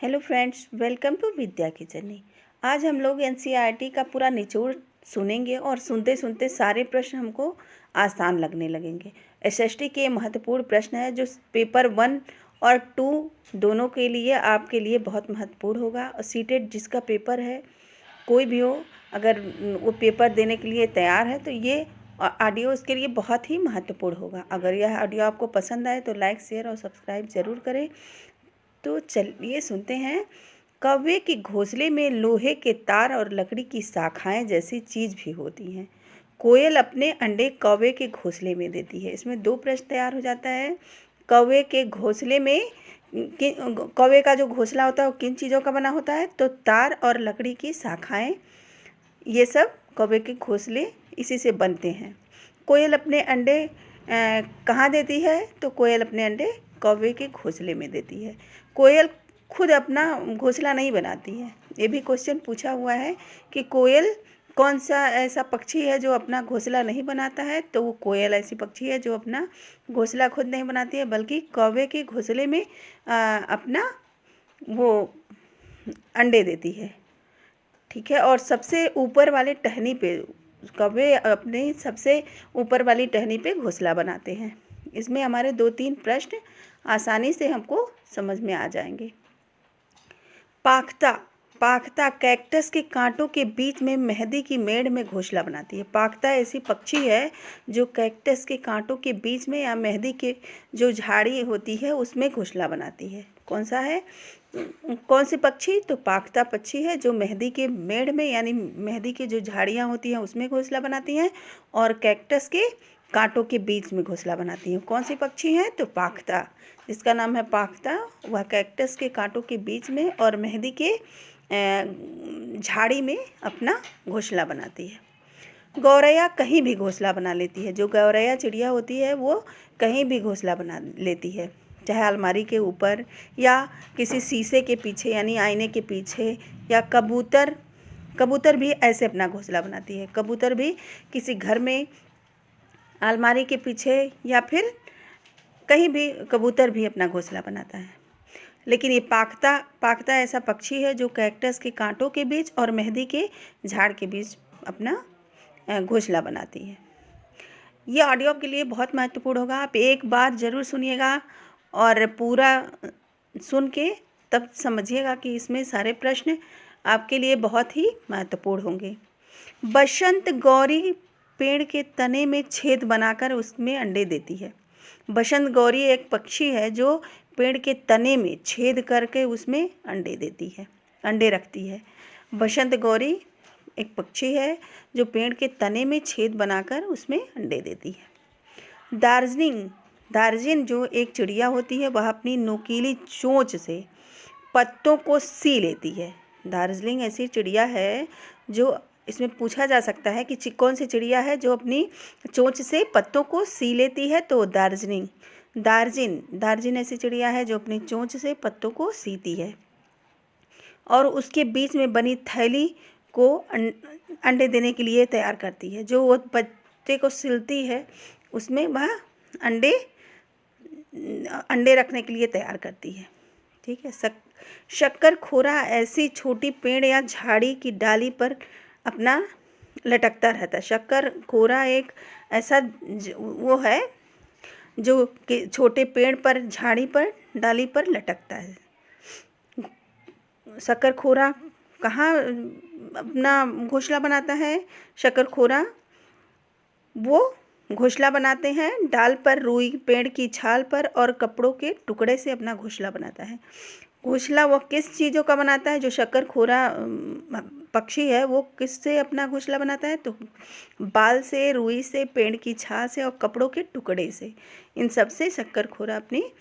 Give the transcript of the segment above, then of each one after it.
Hello friends, welcome to विद्या की journey. आज हम लोग एनसीईआरटी का पूरा निचोड़ सुनेंगे और सुनते सुनते सारे प्रश्न हमको आसान लगने लगेंगे। एसएसटी के महत्वपूर्ण प्रश्न है जो पेपर 1 और 2 दोनों के लिए आपके लिए बहुत महत्वपूर्ण होगा। और सीटेट जिसका पेपर है, कोई भी हो, अगर वो पेपर देने के लिए तैयार है तो ये ऑडियो उसके लिए बहुत ही महत्वपूर्ण होगा। अगर यह ऑडियो आपको पसंद आए तो लाइक, शेयर और सब्सक्राइब ज़रूर करें। तो चलिए सुनते हैं। कौवे के घोंसले में लोहे के तार और लकड़ी की शाखाएं जैसी चीज भी होती हैं। कोयल अपने अंडे कौवे के घोंसले में देती है। इसमें दो प्रश्न तैयार हो जाता है। कौवे के घोंसले में कौवे का जो घोंसला होता है वो किन चीज़ों का बना होता है? तो तार और लकड़ी की शाखाएं, ये सब कौवे के घोंसले इसी से बनते हैं। कोयल अपने अंडे कहाँ देती है? तो कोयल अपने अंडे कौवे के घोंसले में देती है। कोयल खुद अपना घोंसला नहीं बनाती है। ये भी क्वेश्चन पूछा हुआ है कि कोयल कौन सा ऐसा पक्षी है जो अपना घोंसला नहीं बनाता है? तो वो कोयल ऐसी पक्षी है जो अपना घोंसला खुद नहीं बनाती है, बल्कि कौवे के घोंसले में अपना वो अंडे देती है। ठीक है। और सबसे ऊपर वाले टहनी पे कौवे अपने सबसे ऊपर वाली टहनी पे घोंसला बनाते हैं। इसमें हमारे 2-3 प्रश्न आसानी से हमको समझ में आ जाएंगे। पाख्ता पाख्ता कैक्टस के कांटों के बीच में मेहंदी की मेड़ में घोंसला बनाती है। पाख्ता ऐसी पक्षी है जो कैक्टस के कांटों के बीच में या मेहंदी के जो झाड़ी होती है उसमें घोंसला बनाती है। कौन सा है? कौन सी पक्षी? तो पाख्ता पक्षी है जो मेहंदी के मेड़ में यानी मेहंदी की जो झाड़ियाँ होती हैं उसमें घोंसला बनाती हैं और कैक्टस के कांटों के बीच में घोंसला बनाती हैं। कौन सी पक्षी है? तो पाख्ता, जिसका नाम है पाख्ता, वह कैक्टस के कांटों के बीच में और मेहंदी के झाड़ी में अपना घोंसला बनाती है। गौरैया कहीं भी घोंसला बना लेती है। जो गौरैया चिड़िया होती है वो कहीं भी घोंसला बना लेती है, चाहे अलमारी के ऊपर या किसी शीशे के पीछे यानी आईने के पीछे, या कबूतर भी ऐसे अपना घोंसला बनाती है। कबूतर भी किसी घर में अलमारी के पीछे या फिर कहीं भी कबूतर भी अपना घोंसला बनाता है। लेकिन ये पाख्ता ऐसा पक्षी है जो कैक्टस के कांटों के बीच और मेहंदी के झाड़ के बीच अपना घोंसला बनाती है। ये ऑडियो आपके लिए बहुत महत्वपूर्ण होगा। आप एक बार ज़रूर सुनिएगा और पूरा सुन के तब समझिएगा कि इसमें सारे प्रश्न आपके लिए बहुत ही महत्वपूर्ण होंगे। बसंत गौरी पेड़ के तने में छेद बनाकर उसमें अंडे देती है। बसंत गौरी एक पक्षी है जो पेड़ के तने में छेद करके उसमें अंडे देती है, अंडे रखती है। बसंत गौरी एक पक्षी है जो पेड़ के तने में छेद बनाकर उसमें अंडे देती है। दार्जिन जो एक चिड़िया होती है वह अपनी नुकीली चोंच से पत्तों को सी लेती है। दार्जिलिंग ऐसी चिड़िया है जो, इसमें पूछा जा सकता है कि कौन सी चिड़िया है जो अपनी चोंच से पत्तों को सी लेती है? तो दार्जिन ऐसी चिड़िया है जो अपनी चोंच से पत्तों को सीती है और उसके बीच में बनी थैली को अंडे देने के लिए तैयार करती है। जो वो पत्ते को सिलती है उसमें वह अंडे रखने के लिए तैयार करती है। ठीक है। शक्कर खोरा ऐसी छोटी पेड़ या झाड़ी की डाली पर अपना लटकता रहता है। शक्कर खोरा एक ऐसा वो है जो कि छोटे पेड़ पर, झाड़ी पर, डाली पर लटकता है। शक्कर खोरा कहाँ अपना घोंसला बनाता है? शक्कर खोरा वो घोंसला बनाते हैं डाल पर, रुई पेड़ की छाल पर और कपड़ों के टुकड़े से अपना घोंसला बनाता है। घोंसला वो किस चीज़ों का बनाता है? जो शक्कर खोरा पक्षी है वो किससे अपना घोंसला बनाता है? तो बाल से, रुई से, पेड़ की छाल से और कपड़ों के टुकड़े से, इन सब से शक्कर खोरा अपनी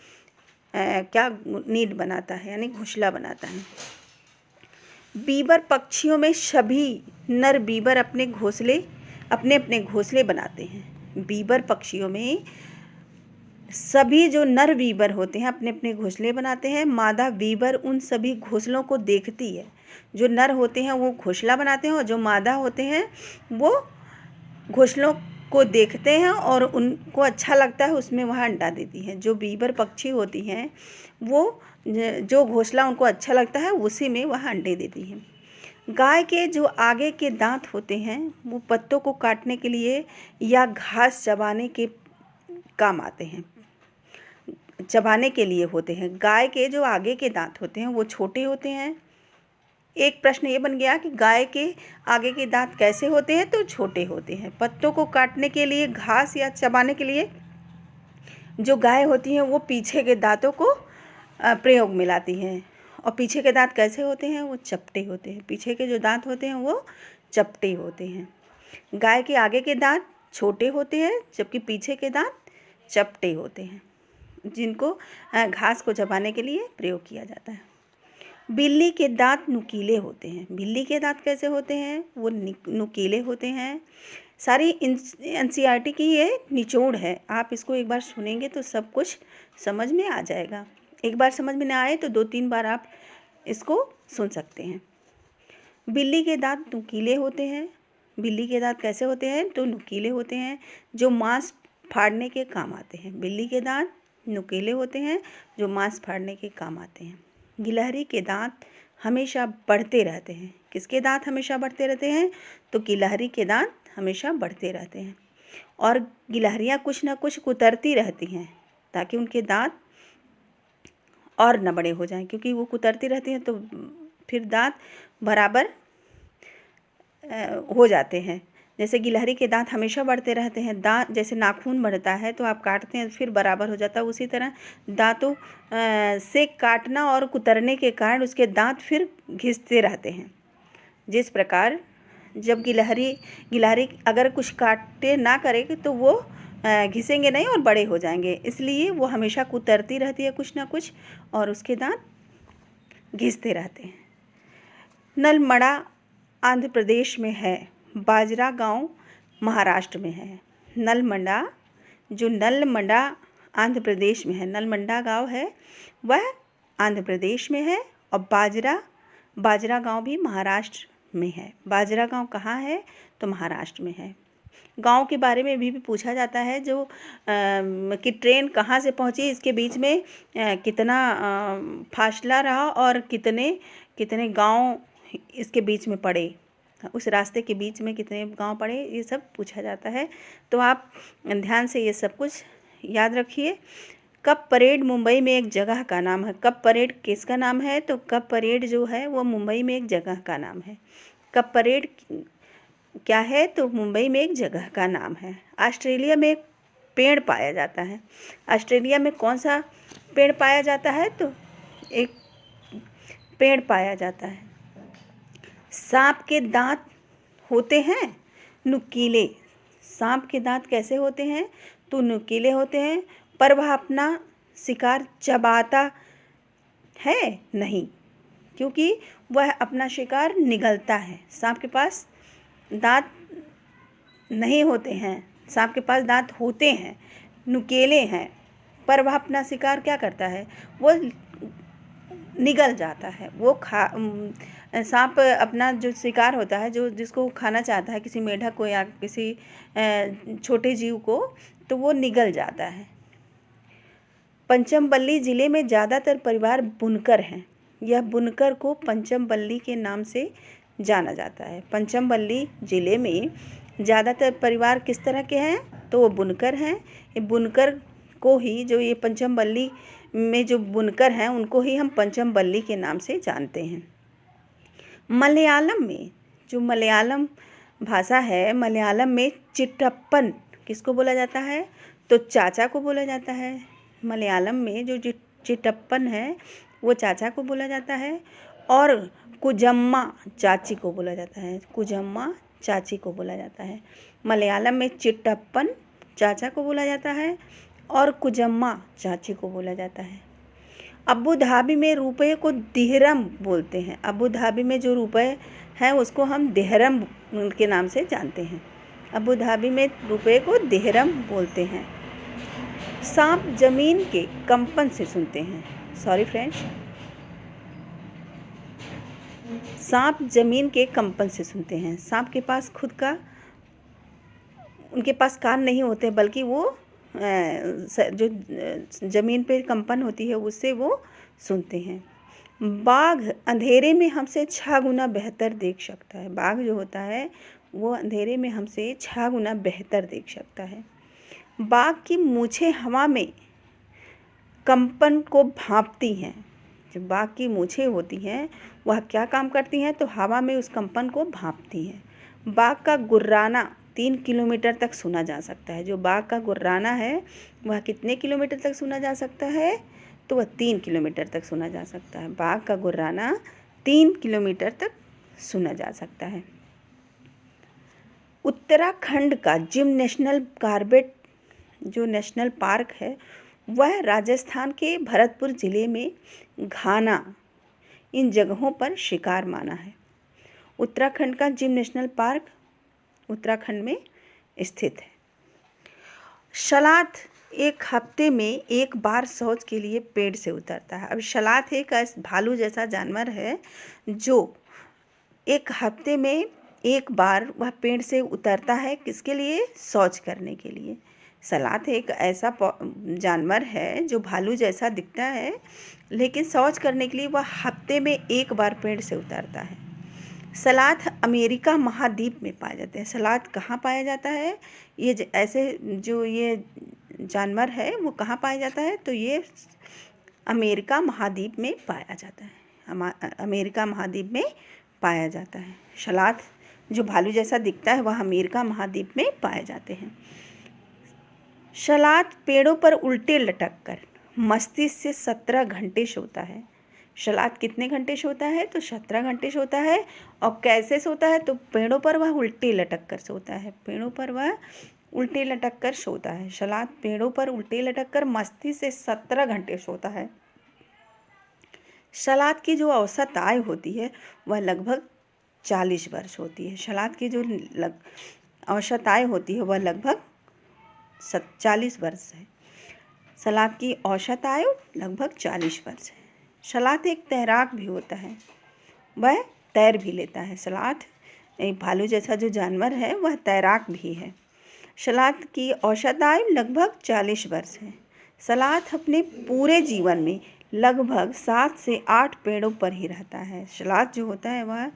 क्या नीड बनाता है यानी घोंसला बनाता है। बीबर पक्षियों में सभी नर बीबर अपने अपने घोंसले बनाते हैं। बीबर पक्षियों में सभी जो नर बीबर होते हैं अपने अपने घोंसले बनाते हैं। मादा बीबर उन सभी घोंसलों को देखती है। जो नर होते हैं वो घोंसला बनाते हैं और जो मादा होते हैं वो घोंसलों को देखते हैं और उनको अच्छा लगता है उसमें वह अंडा देती हैं। जो बीबर पक्षी होती हैं वो जो घोंसला उनको अच्छा लगता है उसी में वह अंडे देती हैं। गाय के जो आगे के दांत होते हैं वो पत्तों को काटने के लिए या घास चबाने के काम आते हैं, चबाने के लिए होते हैं। गाय के जो आगे के दांत होते हैं वो छोटे होते हैं। एक प्रश्न ये बन गया कि गाय के आगे के दांत कैसे होते हैं, तो छोटे होते हैं। पत्तों को काटने के लिए, घास या चबाने के लिए जो गाय होती हैं वो पीछे के दांतों को प्रयोग में लाती हैं। और पीछे के दांत कैसे होते हैं, वो चपटे होते हैं। पीछे के जो दांत होते हैं वो चपटे होते हैं। गाय के आगे के दांत छोटे होते हैं जबकि पीछे के दांत चपटे होते हैं, जिनको घास को चबाने के लिए प्रयोग किया जाता है। बिल्ली के दांत नुकीले होते हैं। बिल्ली के दांत कैसे होते हैं, वो नुकीले होते हैं। सारी एनसीईआरटी की ये निचोड़ है। आप इसको एक बार सुनेंगे तो सब कुछ समझ में आ जाएगा। एक बार समझ में ना आए तो 2-3 बार आप इसको सुन सकते हैं। बिल्ली के दांत नुकीले होते हैं। बिल्ली के दांत कैसे होते हैं, तो नुकीले होते हैं, जो मांस फाड़ने के काम आते हैं। बिल्ली के दांत नुकीले होते हैं जो मांस फाड़ने के काम आते हैं। गिलहरी के दांत हमेशा बढ़ते रहते हैं। किसके दांत हमेशा बढ़ते रहते हैं, तो गिलहरी के दांत हमेशा बढ़ते रहते हैं। और गिलहरियाँ कुछ ना कुछ कुतरती रहती हैं ताकि उनके दांत और न बड़े हो जाएं, क्योंकि वो कुतरती रहती हैं तो फिर दांत बराबर हो जाते हैं। जैसे गिलहरी के दांत हमेशा बढ़ते रहते हैं। दांत जैसे नाखून बढ़ता है तो आप काटते हैं फिर बराबर हो जाता है, उसी तरह दांतों से काटना और कुतरने के कारण उसके दांत फिर घिसते रहते हैं। जिस प्रकार जब गिलहरी अगर कुछ काटे ना करेगी तो वो घिसेंगे नहीं और बड़े हो जाएंगे, इसलिए वो हमेशा कुतरती रहती है कुछ ना कुछ और उसके दांत घिसते रहते हैं। नलमड़ा आंध्र प्रदेश में है, बाजरा गांव महाराष्ट्र में है। नलमंडा आंध्र प्रदेश में है, नलमंडा गांव है वह आंध्र प्रदेश में है। और बाजरा गांव भी महाराष्ट्र में है। बाजरा गांव कहाँ है, तो महाराष्ट्र में है। गांव के बारे में भी पूछा जाता है, जो कि ट्रेन कहाँ से पहुंची, इसके बीच में कितना फासला रहा और कितने गांव इसके बीच में पड़े, उस रास्ते के बीच में कितने गांव पड़े, ये सब पूछा जाता है। तो आप ध्यान से ये सब कुछ याद रखिए। कप परेड मुंबई में एक जगह का नाम है। कप परेड किसका नाम है, तो कप परेड जो है वो मुंबई में एक जगह का नाम है। कप परेड क्या है, तो मुंबई में एक जगह का नाम है। ऑस्ट्रेलिया में एक पेड़ पाया जाता है। ऑस्ट्रेलिया में कौन सा पेड़ पाया जाता है, तो एक पेड़ पाया जाता है। सांप के दांत होते हैं नुकीले। सांप के दांत कैसे होते हैं, तो नुकीले होते हैं, पर वह अपना शिकार चबाता है नहीं, क्योंकि वह अपना शिकार निगलता है। सांप के पास दांत नहीं होते हैं, सांप के पास दांत होते हैं, नुकीले हैं, पर वह अपना शिकार क्या करता है, वो निगल जाता है। वो सांप अपना जो शिकार होता है, जो जिसको खाना चाहता है, किसी मेढक को या किसी छोटे जीव को, तो वो निगल जाता है। पंचमबल्ली ज़िले में ज़्यादातर परिवार बुनकर हैं। यह बुनकर को पंचमबल्ली के नाम से जाना जाता है। पंचमबल्ली ज़िले में ज़्यादातर परिवार किस तरह के हैं, तो वो बुनकर हैं। ये बुनकर को ही, जो ये पंचमबल्ली में जो बुनकर हैं उनको ही हम पंचमबल्ली के नाम से जानते हैं। मलयालम में, जो मलयालम भाषा है, मलयालम में चिट्टप्पन किसको बोला जाता है, तो चाचा को बोला जाता है। मलयालम में जो चिट्टप्पन है वो चाचा को बोला जाता है। और कुजम्मा चाची को बोला जाता है। कुजम्मा चाची को बोला जाता है। मलयालम में चिट्टप्पन चाचा को बोला जाता है और कुजम्मा चाची को बोला जाता है। अबू धाबी में रुपये को दिहरम बोलते हैं। अबू धाबी में जो रुपये हैं उसको हम दिहरम के नाम से जानते हैं। अबू धाबी में रुपये को दिहरम बोलते हैं। सांप जमीन के कंपन से सुनते हैं। सॉरी फ्रेंड्स, सांप जमीन के कंपन से सुनते हैं। सांप के पास उनके पास कान नहीं होते, बल्कि वो जो ज़मीन पे कंपन होती है उससे वो सुनते हैं। बाघ अंधेरे में हमसे 6 गुना बेहतर देख सकता है। बाघ जो होता है वो अंधेरे में हमसे 6 गुना बेहतर देख सकता है। बाघ की मूछें हवा में कंपन को भांपती हैं। जो बाघ की मूछें होती हैं वह क्या काम करती हैं, तो हवा में उस कंपन को भांपती हैं। बाघ का गुर्राना 3 किलोमीटर तक सुना जा सकता है। जो बाघ का गुर्राना है वह कितने किलोमीटर तक सुना जा सकता है, तो वह 3 किलोमीटर तक सुना जा सकता है। बाघ का गुर्राना 3 किलोमीटर तक सुना जा सकता है। उत्तराखंड का जिम नेशनल कॉर्बेट जो नेशनल पार्क है वह राजस्थान के भरतपुर ज़िले में घाना इन जगहों पर शिकार माना है। उत्तराखंड का जिम नेशनल पार्क उत्तराखंड में स्थित है। शलाथ एक हफ्ते में एक बार शौच के लिए पेड़ से उतरता है। अब शलाथ एक भालू जैसा जानवर है जो एक हफ्ते में एक बार वह पेड़ से उतरता है, किसके लिए, शौच करने के लिए। शलाथ एक ऐसा जानवर है जो भालू जैसा दिखता है, लेकिन शौच करने के लिए वह हफ्ते में एक बार पेड़ से उतरता है। शलाथ अमेरिका महाद्वीप में पाए जाते हैं। शलाथ कहाँ पाया जाता है, ये ऐसे जो ये जानवर है वो कहाँ पाया जाता है, तो ये अमेरिका महाद्वीप में पाया जाता है। अमेरिका महाद्वीप में पाया जाता है। शलाथ जो भालू जैसा दिखता है वह अमेरिका महाद्वीप में पाए जाते हैं। शलाथ पेड़ों पर उल्टे लटक कर मस्तिष्क से 17 घंटे सोता है। शलाथ कितने घंटे सोता है, तो 17 घंटे सोता है। और कैसे सोता है, तो पेड़ों पर वह उल्टे लटक कर सोता है। पेड़ों पर वह उल्टे लटक कर सोता है। शलाथ पेड़ों पर उल्टे लटक कर मस्तिष्क से 17 घंटे सोता है। शलाथ की जो औसत आयु होती है वह लगभग 40 वर्ष होती है। शलाथ की जो औसत आयु होती है वह लगभग 40 वर्ष है। शलाथ की औसत आयु लगभग 40 वर्ष है। शलाथ एक तैराक भी होता है, वह तैर भी लेता है। शलाथ एक भालू जैसा जो जानवर है वह तैराक भी है। शलाथ की औसत आयु लगभग 40 वर्ष है। शलाथ अपने पूरे जीवन में लगभग 7 से 8 पेड़ों पर ही रहता है। शलाथ जो होता है वह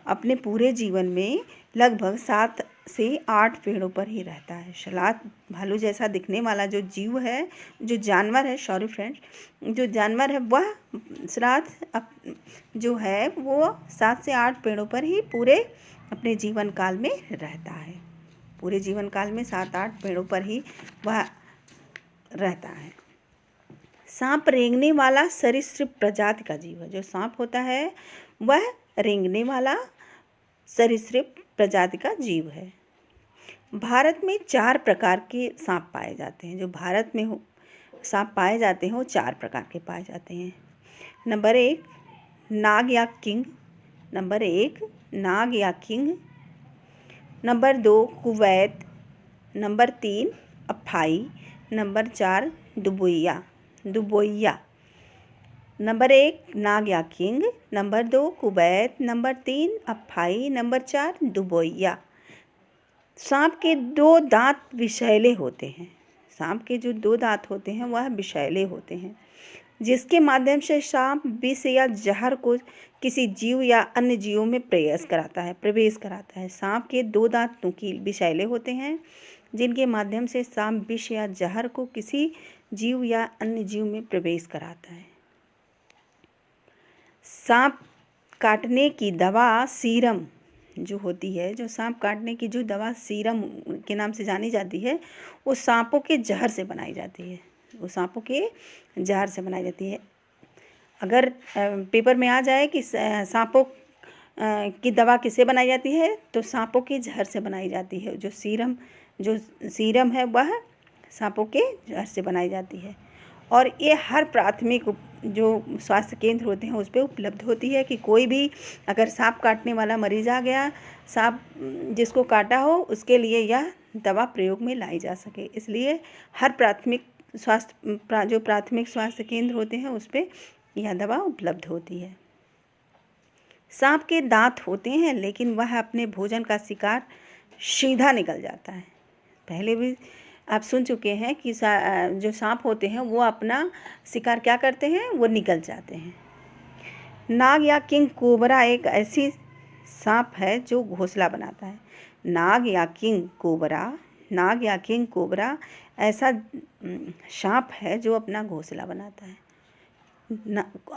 अपने पूरे जीवन में लगभग 7 से 8 पेड़ों पर ही रहता है। शलाथ भालू जैसा दिखने वाला जो जीव है, जो जानवर है, सॉरी फ्रेंड्स, जो जानवर है वह शलाथ जो है वो 7 से 8 पेड़ों पर ही पूरे अपने जीवन काल में रहता है। पूरे जीवन काल में 7-8 पेड़ों पर ही वह रहता है। सांप रेंगने वाला सरीसृप प्रजाति का जीव है। जो सांप होता है वह रेंगने वाला सरीसृप प्रजाति का जीव है। भारत में 4 प्रकार के सांप पाए जाते हैं। जो भारत में सांप पाए जाते हैं वो 4 प्रकार के पाए जाते हैं। नंबर 1 नाग या किंग, नंबर 1 नाग या किंग, नंबर 2 कुवैत, नंबर 3 अफाई, नंबर 4 दुबोइया। नंबर 1 नाग या किंग, नंबर 2 कुवैत, नंबर 3 अफाई, नंबर 4 दुबोइया। सांप के 2 दांत विषैले होते हैं। सांप के जो 2 दांत होते हैं वह विषैले होते हैं, जिसके माध्यम से सांप विष या जहर को किसी जीव या अन्य जीवों में प्रवेश कराता है। सांप के 2 दांत नुकीले विषैले होते हैं, जिनके माध्यम से सांप विष या जहर को किसी जीव या अन्य जीव में प्रवेश कराता है। सांप काटने की दवा सीरम जो होती है, जो सांप काटने की जो दवा सीरम के नाम से जानी जाती है, वो सांपों के जहर से बनाई जाती है। वो सांपों के जहर से बनाई जाती है। अगर पेपर में आ जाए कि सांपों की दवा किससे बनाई जाती है, तो सांपों के जहर से बनाई जाती है। जो सीरम है वह सांपों के जहर से बनाई जाती है। और ये हर प्राथमिक जो स्वास्थ्य केंद्र होते हैं उस पर उपलब्ध होती है कि कोई भी अगर सांप काटने वाला मरीज आ गया, सांप जिसको काटा हो, उसके लिए यह दवा प्रयोग में लाई जा सके। इसलिए हर प्राथमिक स्वास्थ्य केंद्र होते हैं उस पर यह दवा उपलब्ध होती है। सांप के दांत होते हैं, लेकिन वह अपने भोजन का शिकार सीधा निकल जाता है। पहले भी आप सुन चुके हैं कि जो सांप होते हैं वो अपना शिकार क्या करते हैं, वो निगल जाते हैं। नाग या किंग कोबरा एक ऐसी सांप है जो घोंसला बनाता है। नाग या किंग कोबरा ऐसा सांप है जो अपना घोंसला बनाता है।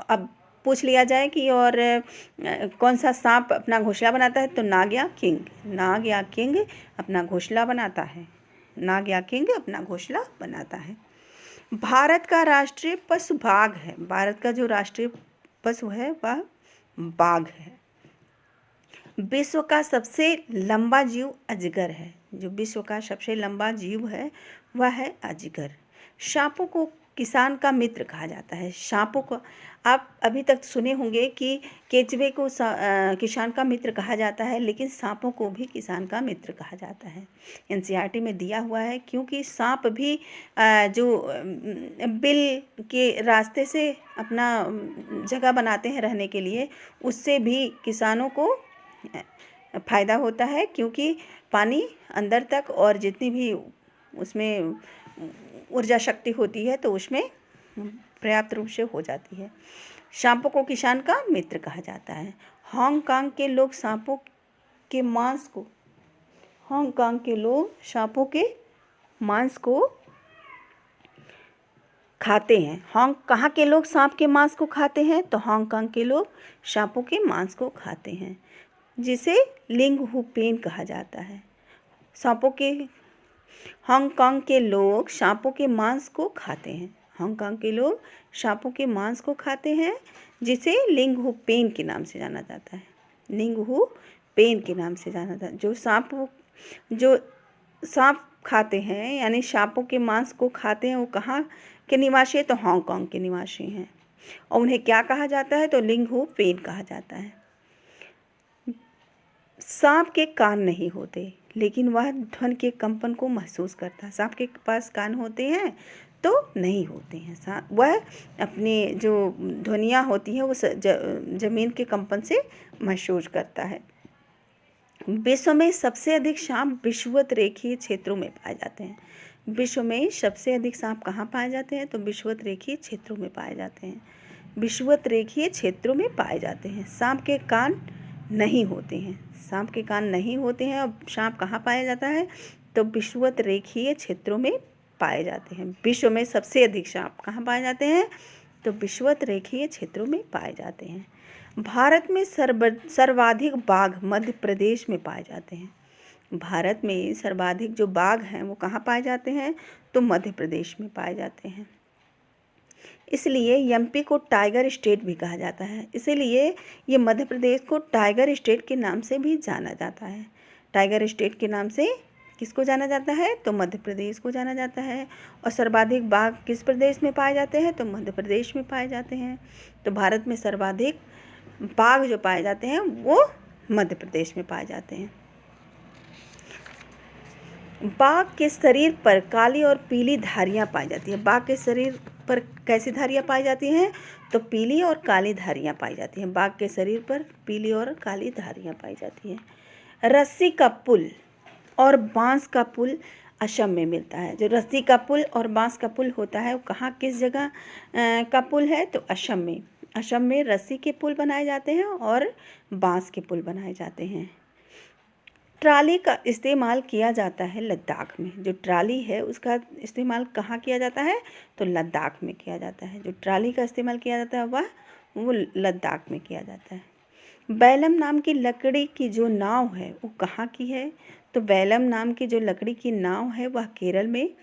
अब पूछ लिया जाए कि और कौन सा सांप अपना घोंसला बनाता है, तो नाग या किंग अपना घोंसला बनाता है। नाग या किंग अपना घोंसला बनाता है। भारत का राष्ट्रीय पशु बाघ है। भारत का जो राष्ट्रीय पशु है वह बाघ है। विश्व का सबसे लंबा जीव अजगर है। जो विश्व का सबसे लंबा जीव है वह है अजगर। सांपों को किसान का मित्र कहा जाता है। सांपों को आप अभी तक सुने होंगे कि केचुए को किसान का मित्र कहा जाता है, लेकिन सांपों को भी किसान का मित्र कहा जाता है। एनसीईआरटी में दिया हुआ है, क्योंकि सांप भी जो बिल के रास्ते से अपना जगह बनाते हैं रहने के लिए, उससे भी किसानों को फ़ायदा होता है, क्योंकि पानी अंदर तक और जितनी भी उसमें ऊर्जा शक्ति होती है तो उसमें पर्याप्त रूप से हो जाती है। सांपों को किसान का मित्र कहा जाता है। हांगकांग के लोग सांपों के मांस को खाते हैं। कहाँ के लोग सांप के मांस को खाते हैं, तो हांगकांग के लोग सांपों के मांस को खाते हैं, जिसे लिंगहुपेन कहा जाता है। हांगकांग के लोग सांपों के मांस को खाते हैं। हांगकांग के लोग सांपों के मांस को खाते हैं, जिसे लिंगहुपेन के नाम से जाना जाता है। लिंगहुपेन के नाम से जाना जाता है। जो सांप खाते हैं, यानी सांपों के मांस को खाते हैं, वो कहाँ के निवासी है, तो हांगकांग के निवासी हैं। और उन्हें क्या कहा जाता है, तो लिंगहुपेन कहा जाता है। सांप के कान नहीं होते, लेकिन वह ध्वनि के कंपन को महसूस करता है। सांप के पास कान होते हैं तो नहीं होते हैं। वह अपने जो ध्वनियाँ होती हैं वो जमीन के कंपन से महसूस करता है। विश्व में सबसे अधिक सांप विषुवत रेखीय क्षेत्रों में पाए जाते हैं। विश्व में सबसे अधिक सांप कहाँ पाए जाते हैं, तो विषुवत रेखीय क्षेत्रों में पाए जाते हैं। विषुवत रेखीय क्षेत्रों में पाए जाते हैं। सांप के कान नहीं होते हैं। सांप के कान नहीं होते हैं। और सांप कहाँ पाया जाता है, तो विषुवत रेखीय क्षेत्रों में पाए जाते हैं। विश्व में सबसे अधिक सांप कहाँ पाए जाते हैं, तो विषुवत रेखीय क्षेत्रों में पाए जाते हैं। भारत में सर्वाधिक बाघ मध्य प्रदेश में पाए जाते हैं। भारत में सर्वाधिक जो बाघ हैं वो कहाँ पाए जाते हैं, तो मध्य प्रदेश में पाए जाते हैं। इसलिए एमपी को टाइगर स्टेट भी कहा जाता है। इसीलिए ये मध्य प्रदेश को टाइगर स्टेट के नाम से भी जाना जाता है। टाइगर स्टेट के नाम से किसको जाना जाता है, तो मध्य प्रदेश को जाना जाता है। और सर्वाधिक बाघ किस प्रदेश में पाए जाते हैं, तो मध्य प्रदेश में पाए जाते हैं। तो भारत में सर्वाधिक बाघ जो पाए जाते हैं वो मध्य प्रदेश में पाए जाते हैं। बाघ के शरीर पर काली और पीली धारियाँ पाई जाती है। बाघ के शरीर पर कैसी धारियाँ पाई जाती हैं, तो पीली और काली धारियाँ पाई जाती हैं। बाघ के शरीर पर पीली और काली धारियाँ पाई जाती हैं। रस्सी का पुल और बांस का पुल असम में मिलता है। जो रस्सी का पुल और बांस का पुल होता है वो कहाँ किस जगह का पुल है, तो असम में। असम में रस्सी के पुल बनाए जाते हैं और बांस के पुल बनाए जाते हैं। ट्राली का इस्तेमाल किया जाता है लद्दाख में। जो ट्राली है उसका इस्तेमाल कहाँ किया जाता है, तो लद्दाख में किया जाता है। जो ट्राली का इस्तेमाल किया जाता है वो लद्दाख में किया जाता है। बैलम नाम की लकड़ी की जो नाव है वो कहाँ की है, तो बैलम नाम की जो लकड़ी की नाव है वह केरल में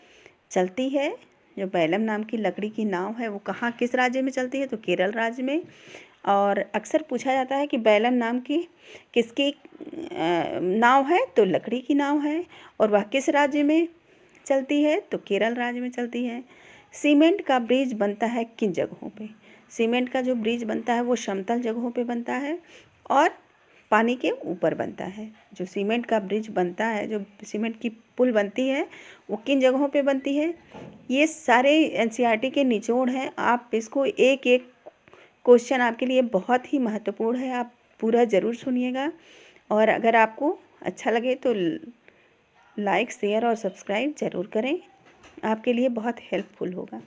चलती है। जो बैलम नाम की लकड़ी की नाव है वो कहाँ किस राज्य में चलती है, तो केरल राज्य में। और अक्सर पूछा जाता है कि बैलम नाम की किसकी नाव है, तो लकड़ी की नाव है, और वह किस राज्य में चलती है, तो केरल राज्य में चलती है। सीमेंट का ब्रिज बनता है किन जगहों पे, सीमेंट का जो ब्रिज बनता है वो समतल जगहों पे बनता है और पानी के ऊपर बनता है। जो सीमेंट का ब्रिज बनता है, जो सीमेंट की पुल बनती है, वो किन जगहों पे बनती है। ये सारे एनसीईआरटी के निचोड़ हैं। आप इसको एक एक क्वेश्चन आपके लिए बहुत ही महत्वपूर्ण है, आप पूरा ज़रूर सुनिएगा। और अगर आपको अच्छा लगे तो लाइक शेयर और सब्सक्राइब ज़रूर करें। आपके लिए बहुत हेल्पफुल होगा।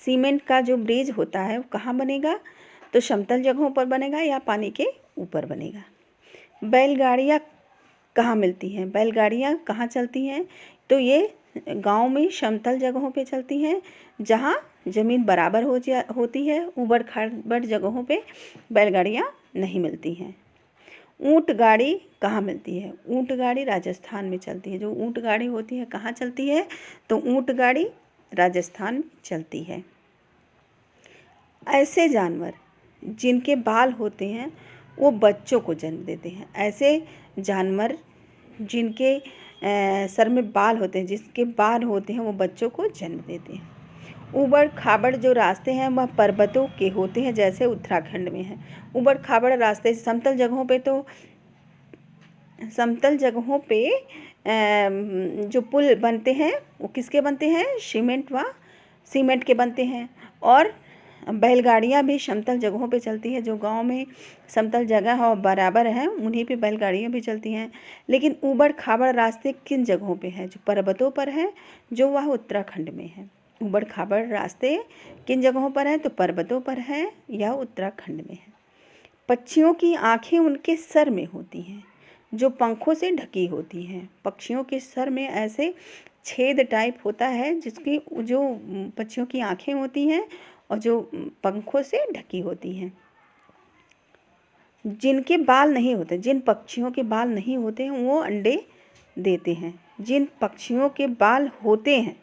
सीमेंट का जो ब्रिज होता है वो कहाँ बनेगा? तो समतल जगहों पर बनेगा या पानी के ऊपर बनेगा। बैलगाड़ियाँ कहाँ मिलती हैं? बैलगाड़ियाँ कहाँ चलती हैं? तो ये गांव में समतल जगहों पे चलती हैं, जहाँ ज़मीन बराबर होती है। ऊबड़ खाबड़ जगहों पे बैलगाड़ियाँ नहीं मिलती हैं। ऊंट गाड़ी कहाँ मिलती है? ऊंट गाड़ी राजस्थान में चलती है। जो ऊंट गाड़ी होती है कहाँ चलती है? तो ऊंट गाड़ी राजस्थान में चलती है। ऐसे जानवर जिनके बाल होते हैं वो बच्चों को जन्म देते हैं। ऐसे जानवर जिनके सर में बाल होते हैं, जिसके बाल होते हैं, वो बच्चों को जन्म देते हैं। ऊबड़ खाबड़ जो रास्ते हैं वह पर्वतों के होते हैं, जैसे उत्तराखंड में है। ऊबड़ खाबड़ रास्ते समतल जगहों पे जो पुल बनते हैं वो किसके बनते हैं? सीमेंट के बनते हैं। और बैलगाड़ियाँ भी समतल जगहों पे चलती है। जो गांव में समतल जगह और बराबर है उन्हीं पे बैलगाड़ियाँ भी चलती हैं। लेकिन ऊबड़ खाबड़ रास्ते किन जगहों पे हैं? जो पर्वतों पर है, जो वह उत्तराखंड में है। ऊबड़ खाबड़ रास्ते किन जगहों पर हैं? तो पर्वतों पर हैं या उत्तराखंड में है। पक्षियों की आँखें उनके सर में होती हैं, जो पंखों से ढकी होती हैं। पक्षियों के सर में ऐसे छेद टाइप होता है जिसकी जो पक्षियों की आँखें होती हैं और जो पंखों से ढकी होती हैं। जिनके बाल नहीं होते, जिन पक्षियों के बाल नहीं होते हैं वो अंडे देते हैं। जिन पक्षियों के बाल होते हैं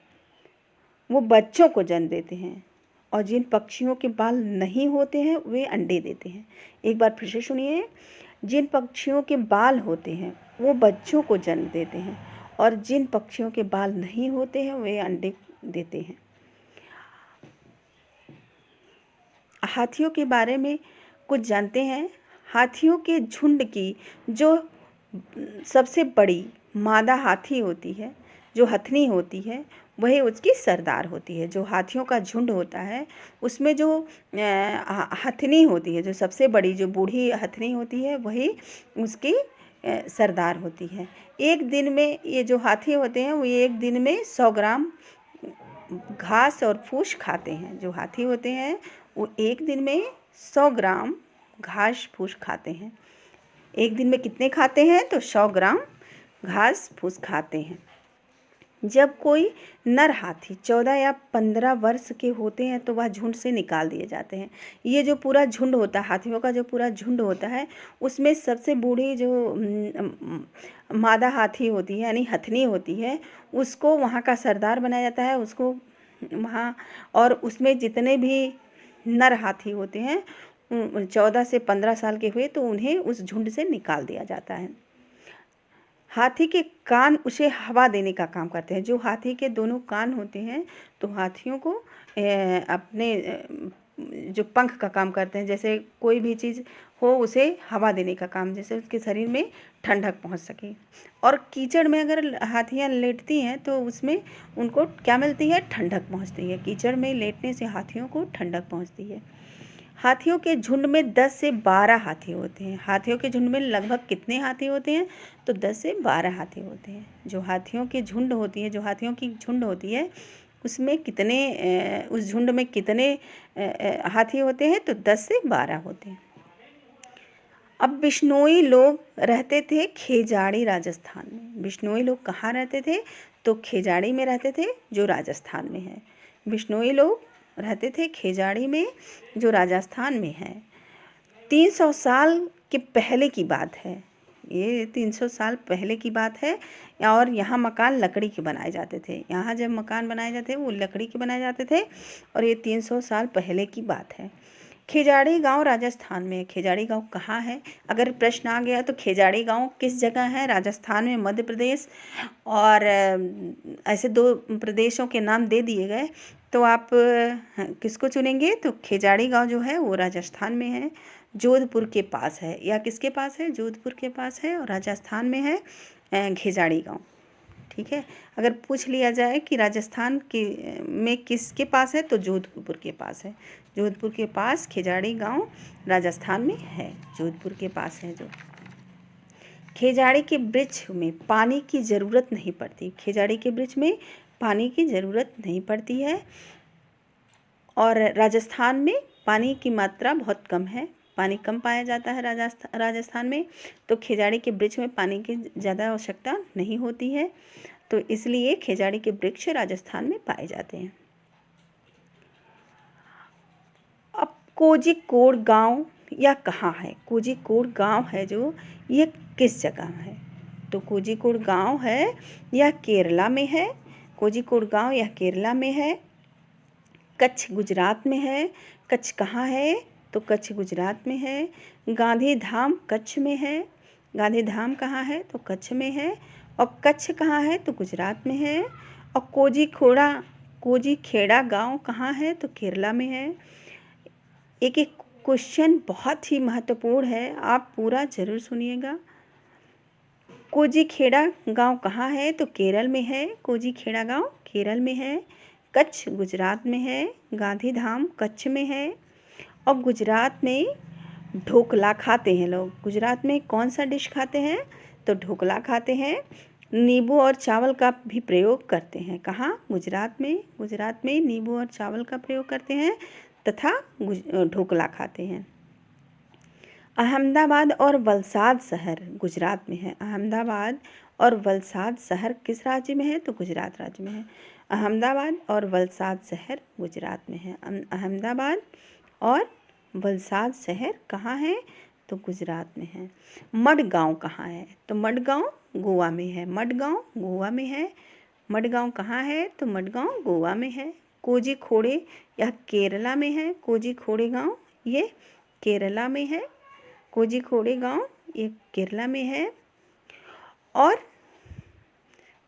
वो बच्चों को जन्म देते हैं, और जिन पक्षियों के बाल नहीं होते हैं वे अंडे देते हैं। एक बार फिर से सुनिए। जिन पक्षियों के बाल होते हैं वो बच्चों को जन्म देते हैं, और जिन पक्षियों के बाल नहीं होते हैं वे अंडे देते हैं। हाथियों के बारे में कुछ जानते हैं? हाथियों के झुंड की जो सबसे बड़ी मादा हाथी होती है, जो हथनी होती है, वही उसकी सरदार होती है। जो हाथियों का झुंड होता है उसमें जो हथनी होती है, जो सबसे बड़ी जो बूढ़ी हथनी होती है, वही उसकी सरदार होती है। एक दिन में ये जो हाथी होते हैं वो एक दिन में 100 ग्राम घास और फूस खाते हैं। जो हाथी होते हैं वो एक दिन में 100 ग्राम घास फूस खाते हैं। एक दिन में कितने खाते हैं? तो 100 ग्राम घास फूस खाते हैं। जब कोई नर हाथी 14 या 15 वर्ष के होते हैं तो वह झुंड से निकाल दिए जाते हैं। ये जो पूरा झुंड होता है, हाथियों का जो पूरा झुंड होता है, उसमें सबसे बूढ़ी जो मादा हाथी होती है यानी हथनी होती है, उसको वहाँ का सरदार बनाया जाता है। उसको वहाँ, और उसमें जितने भी नर हाथी होते हैं 14 से 15 साल के हुए तो उन्हें उस झुंड से निकाल दिया जाता है। हाथी के कान उसे हवा देने का काम करते हैं। जो हाथी के दोनों कान होते हैं तो हाथियों को अपने जो पंख का काम करते हैं। जैसे कोई भी चीज़ हो उसे हवा देने का काम, जैसे उसके शरीर में ठंडक पहुंच सके। और कीचड़ में अगर हाथियां लेटती हैं तो उसमें उनको क्या मिलती है? ठंडक पहुंचती है। कीचड़ में लेटने से हाथियों को ठंडक पहुंचती है। हाथियों के झुंड में 10 से 12 हाथी होते हैं। हाथियों के झुंड में लगभग कितने हाथी होते हैं? तो 10 से 12 हाथी होते हैं। जो हाथियों की झुंड होती है, जो हाथियों की झुंड होती है, उसमें कितने उस झुंड में कितने हाथी होते हैं? तो 10 से 12 होते हैं। अब बिश्नोई लोग रहते थे खेजाड़ी राजस्थान में। बिश्नोई लोग कहाँ रहते थे? तो खेजाड़ी में रहते थे, जो राजस्थान में है। बिश्नोई लोग रहते थे खेजाड़ी में, जो राजस्थान में है। 300 साल के पहले की बात है ये। 300 साल पहले की बात है। और यहाँ मकान लकड़ी के बनाए जाते थे। यहाँ जब मकान बनाए जाते वो लकड़ी के बनाए जाते थे, और ये 300 साल पहले की बात है। खेजाड़ी गांव राजस्थान में। खेजाड़ी गांव कहाँ है? अगर प्रश्न आ गया तो खेजाड़ी गांव किस जगह है? राजस्थान में, मध्य प्रदेश, और ऐसे 2 प्रदेशों के नाम दे दिए गए। तो आप किसको चुनेंगे? तो खेजाड़ी गांव जो है वो राजस्थान में है, जोधपुर के पास है। या किसके पास है? जोधपुर के पास है, और राजस्थान में है खेजाड़ी गांव। ठीक है। अगर पूछ लिया जाए कि राजस्थान के में किसके पास है, तो जोधपुर के पास है। जोधपुर के पास खेजाड़ी गांव राजस्थान में है, जोधपुर के पास है जो। खेजाड़ी के वृक्ष में पानी की ज़रूरत नहीं पड़ती। खेजाड़ी के वृक्ष में पानी की ज़रूरत नहीं पड़ती है। और राजस्थान में पानी की मात्रा बहुत कम है, पानी कम पाया जाता है राजस्थान में, तो खेजाड़ी के वृक्ष में पानी की ज़्यादा आवश्यकता नहीं होती है, तो इसलिए खेजाड़ी के वृक्ष राजस्थान में पाए जाते हैं। अब कोझिकोड गांव या कहाँ है? कोझिकोड गांव है जो, ये किस जगह है? तो कोझिकोड गांव है या केरला में है? कोझिकोड गांव या केरला में है? कच्छ गुजरात में है। कच्छ कहाँ है? तो कच्छ गुजरात में है। गांधी धाम कच्छ में है। गांधी धाम कहाँ है? तो कच्छ में है। और कच्छ कहाँ है? तो गुजरात में है। और कोझिखेड़ा गांव कहाँ है? तो केरला में है। एक एक क्वेश्चन बहुत ही महत्वपूर्ण है, आप पूरा ज़रूर सुनिएगा। कोझिखेड़ा गांव कहाँ है? तो केरल में है। कोझिखेड़ा गांव केरल में है। कच्छ गुजरात में है। गांधी धाम कच्छ में है। और गुजरात में ढोकला खाते हैं लोग। गुजरात में कौन सा डिश खाते हैं? तो ढोकला खाते हैं। नींबू और चावल का भी प्रयोग करते हैं। कहाँ? गुजरात में। गुजरात में नींबू और चावल का प्रयोग करते हैं तथा ढोकला खाते हैं। अहमदाबाद और वलसाड शहर गुजरात में है। अहमदाबाद और वलसाड शहर किस राज्य में है? तो गुजरात राज्य में है। अहमदाबाद और वलसाड शहर गुजरात में है। अहमदाबाद और वलसाड शहर कहाँ है? तो गुजरात में है। मडगांव कहाँ है? तो मडगांव गोवा में है। मडगांव गोवा में है। मडगांव कहाँ है? तो मडगांव गोवा में है। कोझिकोडे यह केरला में है। कोझिकोडे गांव ये केरला में है। कोझिकोडे गांव ये केरला में है। और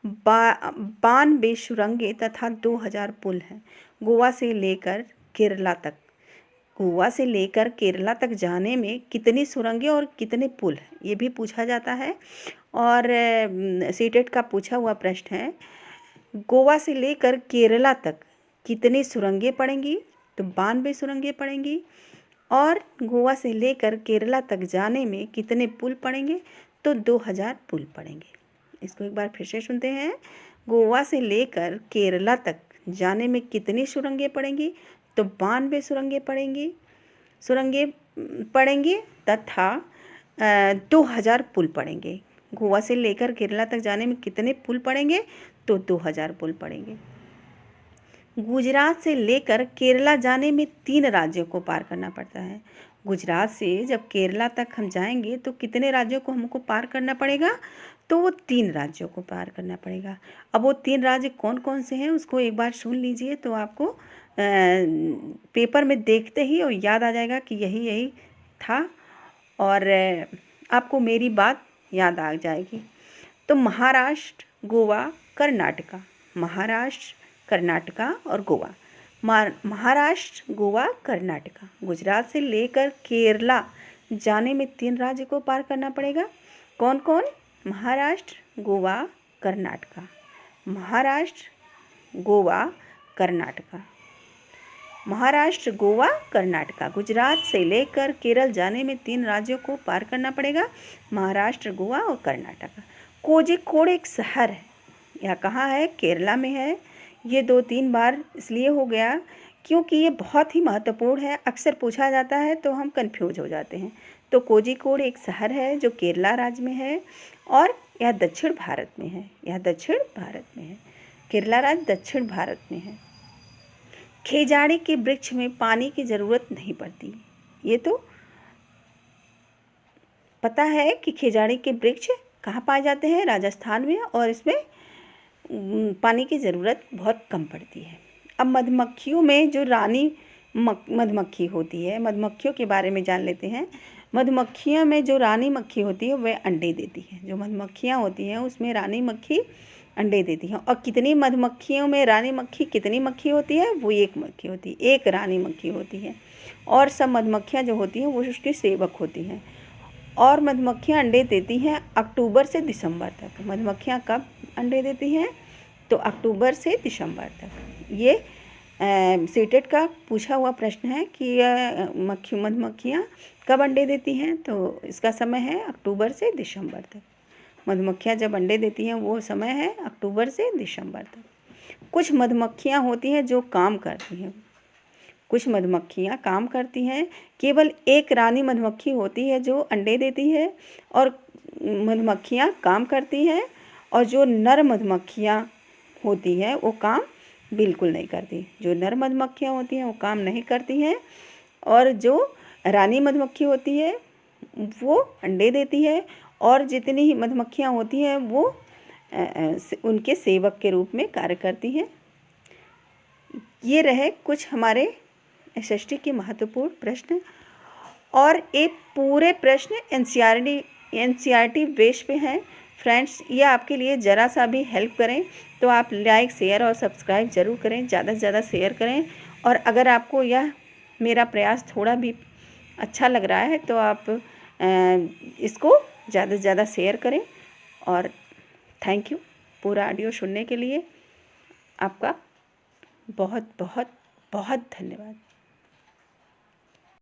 92 सुरंगें तथा 2000 पुल हैं गोवा से लेकर केरला तक। गोवा से लेकर केरला तक जाने में कितनी सुरंगें और कितने पुल हैं, ये भी पूछा जाता है। और सीटेट का पूछा हुआ प्रश्न है, गोवा से लेकर केरला तक कितनी सुरंगें पड़ेंगी? तो 92 सुरंगें पड़ेंगी। और गोवा से लेकर केरला तक जाने में कितने पुल पड़ेंगे? तो 2000 पुल पड़ेंगे। इसको एक बार फिर से सुनते हैं। गोवा से लेकर केरला तक जाने में कितनी सुरंगें पड़ेंगी? तो 92 सुरंगें पड़ेंगी तथा 2000 पुल पड़ेंगे। गोवा से लेकर केरला तक जाने में कितने पुल पड़ेंगे? तो 2000 पुल पड़ेंगे। गुजरात से लेकर केरला जाने में 3 राज्यों को पार करना पड़ता है। गुजरात से जब केरला तक हम जाएंगे तो कितने राज्यों को हमको पार करना पड़ेगा? तो वो 3 राज्यों को पार करना पड़ेगा। अब वो 3 राज्य कौन कौन से हैं उसको एक बार सुन लीजिए, तो आपको पेपर में देखते ही और याद आ जाएगा कि यही यही था, और आपको मेरी बात याद आ जाएगी। तो महाराष्ट्र, गोवा, कर्नाटका। महाराष्ट्र, कर्नाटका और गोवा। महाराष्ट्र, गोवा, कर्नाटका। गुजरात से लेकर केरला जाने में 3 राज्य को पार करना पड़ेगा। कौन कौन? महाराष्ट्र, गोवा, कर्नाटका। महाराष्ट्र, गोवा, कर्नाटका। महाराष्ट्र, गोवा, कर्नाटका। गुजरात से लेकर केरल जाने में 3 राज्यों को पार करना पड़ेगा। महाराष्ट्र, गोवा और कर्नाटका। कोझिकोड एक शहर है, यह कहाँ है? केरला में है। ये 2-3 बार इसलिए हो गया क्योंकि ये बहुत ही महत्वपूर्ण है, अक्सर पूछा जाता है तो हम कंफ्यूज हो जाते हैं। तो कोझिकोड एक शहर है जो केरला राज्य में है और यह दक्षिण भारत में है। यह दक्षिण भारत में है। केरला राज्य दक्षिण भारत में है। खेजाड़ी के वृक्ष में पानी की ज़रूरत नहीं पड़ती। ये तो पता है कि खेजाड़ी के वृक्ष कहाँ पाए जाते हैं? राजस्थान में, और इसमें पानी की ज़रूरत बहुत कम पड़ती है। अब मधुमक्खियों में जो रानी मधुमक्खी होती है, मधुमक्खियों के बारे में जान लेते हैं। मधुमक्खियों में जो रानी मक्खी होती है वह अंडे देती है। जो मधुमक्खियाँ होती हैं उसमें रानी मक्खी अंडे देती हैं। और कितनी मधुमक्खियों में रानी मक्खी कितनी मक्खी होती है? वो एक मक्खी होती है, एक रानी मक्खी होती है। और सब मधुमक्खियाँ जो होती हैं वो उसकी सेवक होती हैं। और मधुमक्खियाँ अंडे देती हैं अक्टूबर से दिसंबर तक। मधुमक्खियाँ कब अंडे देती हैं? तो अक्टूबर से दिसंबर तक। ये सीटेट का पूछा हुआ प्रश्न है कि मधुमक्खियाँ कब अंडे देती हैं? तो इसका समय है अक्टूबर से दिसंबर तक। मधुमक्खियाँ जब अंडे देती हैं वो समय है अक्टूबर से दिसंबर तक। कुछ मधुमक्खियाँ होती हैं जो काम करती हैं, कुछ मधुमक्खियाँ काम करती हैं। केवल एक रानी मधुमक्खी होती है जो अंडे देती है और मधुमक्खियाँ काम करती हैं, और जो नर मधुमक्खियाँ होती हैं वो काम बिल्कुल नहीं करती। जो नर मधुमक्खियाँ होती हैं वो काम नहीं करती हैं, और जो रानी मधुमक्खी होती है वो अंडे देती है, और जितनी ही मधुमक्खियाँ होती हैं वो उनके सेवक के रूप में कार्य करती हैं। ये रहे कुछ हमारे एसएसटी के महत्वपूर्ण प्रश्न, और एक पूरे प्रश्न एनसीईआरटी बेस पे हैं। फ्रेंड्स, ये आपके लिए ज़रा सा भी हेल्प करें तो आप लाइक, शेयर और सब्सक्राइब ज़रूर करें, ज़्यादा से ज़्यादा शेयर करें। और अगर आपको यह मेरा प्रयास थोड़ा भी अच्छा लग रहा है तो आप इसको ज़्यादा से ज़्यादा शेयर करें। और थैंक यू पूरा ऑडियो सुनने के लिए। आपका बहुत बहुत बहुत धन्यवाद।